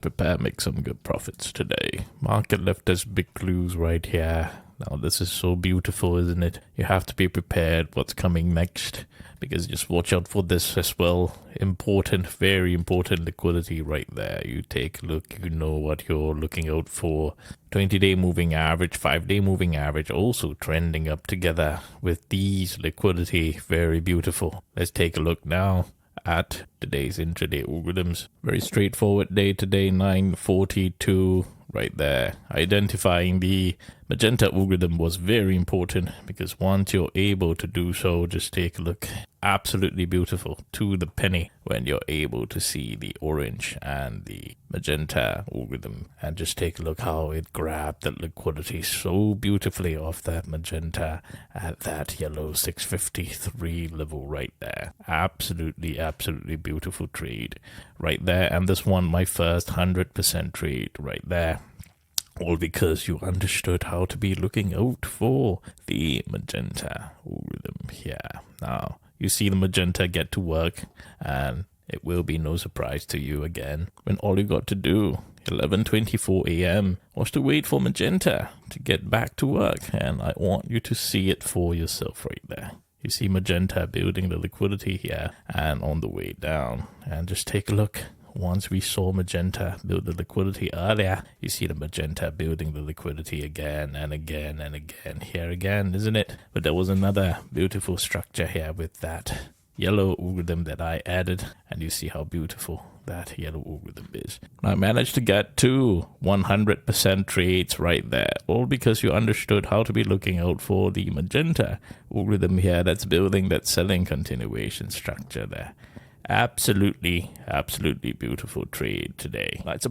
Prepare, make some good profits today. Market left us big clues right here. Now this is so beautiful, isn't it? You have to be prepared what's coming next, because just watch out for this as well. Important, very important liquidity right there. You take a look, you know what you're looking out for. 20-day moving average, 5-day moving average also trending up together with these liquidity. Very beautiful. Let's take a look now at today's intraday algorithms. Very straightforward day today, 9:42 right there. Identifying the Magenta algorithm was very important, because once you're able to do so, just take a look. Absolutely beautiful to the penny when you're able to see the orange and the Magenta algorithm, and just take a look how it grabbed the liquidity so beautifully off that Magenta at that yellow 653 level right there. Absolutely beautiful trade right there. And this one, my first 100% trade right there. All because you understood how to be looking out for the Magenta algorithm here. Now, you see the Magenta get to work, and it will be no surprise to you again when all you got to do 11:24 a.m. was to wait for Magenta to get back to work. And I want you to see it for yourself right there. You see Magenta building the liquidity here and on the way down. And just take a look. Once we saw Magenta build the liquidity earlier, you see the Magenta building the liquidity again and again and again. Here again, isn't it? But there was another beautiful structure here with that yellow algorithm that I added, and you see how beautiful that yellow algorithm is. I managed to get to 100% trades right there, all because you understood how to be looking out for the Magenta algorithm here that's building that selling continuation structure there. Absolutely beautiful trade today. It's about